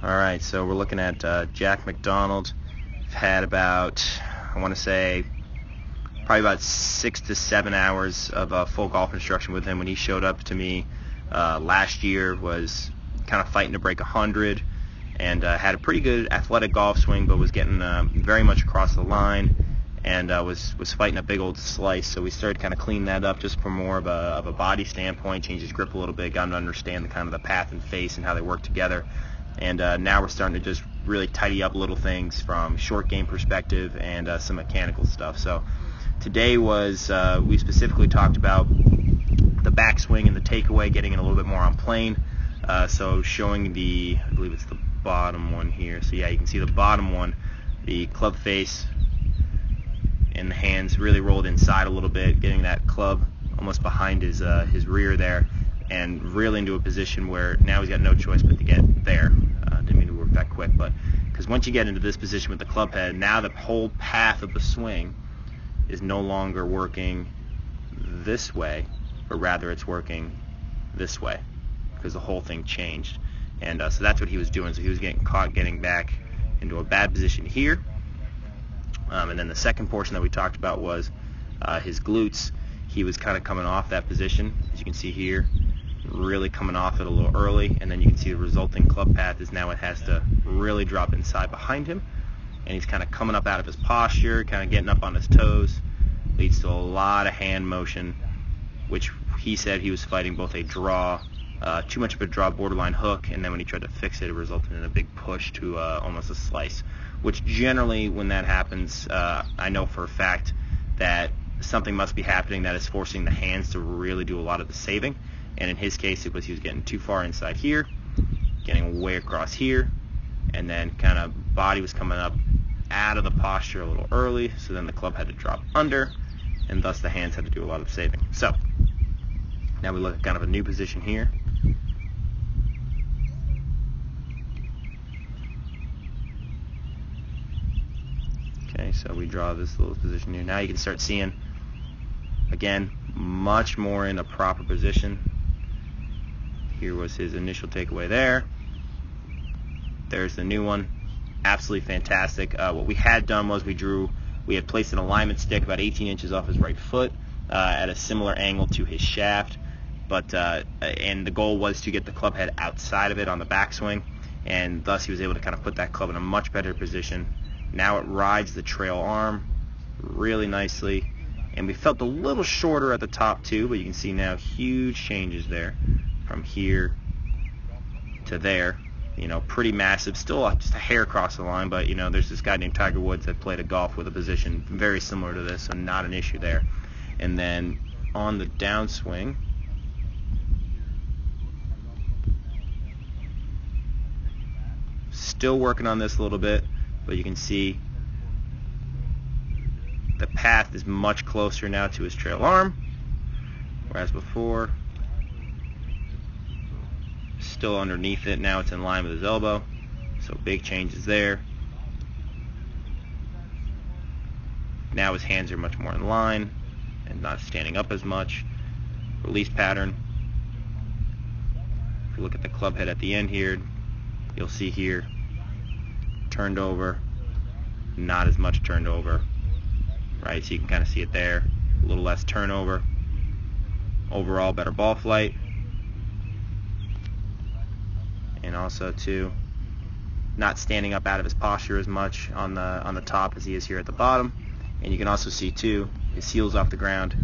Alright, so we're looking at Jack MacDonald. I've had about, I want to say, probably about 6 to 7 hours of full golf instruction with him. When he showed up to me last year, was kind of fighting to break 100, and had a pretty good athletic golf swing, but was getting very much across the line, and was fighting a big old slice. So we started kind of cleaning that up just from more of a body standpoint, changed his grip a little bit, got him to understand the kind of the path and face and how they work together. And now we're starting to just really tidy up little things from short game perspective and some mechanical stuff. So today was, we specifically talked about the backswing and the takeaway, getting it a little bit more on plane. So showing the, I believe it's the bottom one here. So yeah, you can see the bottom one, the club face and the hands really rolled inside a little bit, getting that club almost behind his rear there, and really into a position where now he's got no choice but to get there. Didn't mean to work that quick, but because once you get into this position with the club head, now the whole path of the swing is no longer working this way, but rather it's working this way, because the whole thing changed. And so that's what he was doing. So he was getting caught getting back into a bad position here. And then the second portion that we talked about was his glutes. He was kind of coming off that position, as you can see here, really coming off it a little early, and then you can see the resulting club path is now it has to really drop inside behind him, and he's kind of coming up out of his posture, kind of getting up on his toes. Leads to a lot of hand motion, which he said he was fighting both a draw, too much of a draw, borderline hook, and then when he tried to fix it, it resulted in a big push to almost a slice, which generally when that happens, I know for a fact that something must be happening that is forcing the hands to really do a lot of the saving. And in his case, it was he was getting too far inside here, getting way across here, and then kind of body was coming up out of the posture a little early, so then the club had to drop under, and thus the hands had to do a lot of saving. So now we look at kind of a new position here. Okay, so we draw this little position here. Now you can start seeing, again, much more in a proper position. Here was his initial takeaway there. There's the new one. Absolutely fantastic. What we had done was we had placed an alignment stick about 18 inches off his right foot at a similar angle to his shaft, but and the goal was to get the club head outside of it on the backswing, and thus he was able to kind of put that club in a much better position. Now it rides the trail arm really nicely, and we felt a little shorter at the top too, but you can see now huge changes there from here to there. You know, pretty massive, still just a hair across the line, but you know, there's this guy named Tiger Woods that played a golf with a position very similar to this, so not an issue there. And then on the downswing, still working on this a little bit, but you can see the path is much closer now to his trail arm, whereas before, still underneath it. Now it's in line with his elbow, so big changes there. Now his hands are much more in line and not standing up as much. Release pattern. If you look at the club head at the end here, you'll see here, turned over, not as much turned over, right? So you can kind of see it there, a little less turnover. Overall, better ball flight. And also too, not standing up out of his posture as much on the top as he is here at the bottom. And you can also see too, his heels off the ground,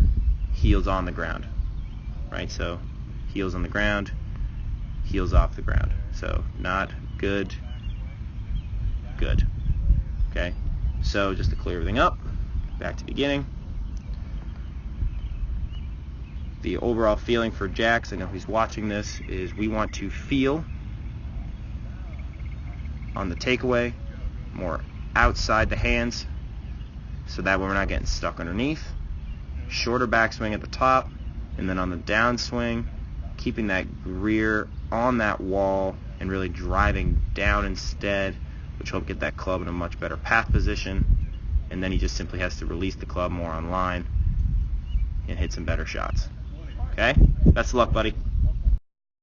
heels on the ground, right? So heels on the ground, heels off the ground. So not good, good. Okay, so just to clear everything up, back to the beginning. The overall feeling for Jack, I know he's watching this, is we want to feel on the takeaway more outside the hands, so that way we're not getting stuck underneath. Shorter backswing at the top, and then on the downswing, keeping that rear on that wall and really driving down instead, which will get that club in a much better path position. And then he just simply has to release the club more on line and hit some better shots. Okay? Best of luck, buddy.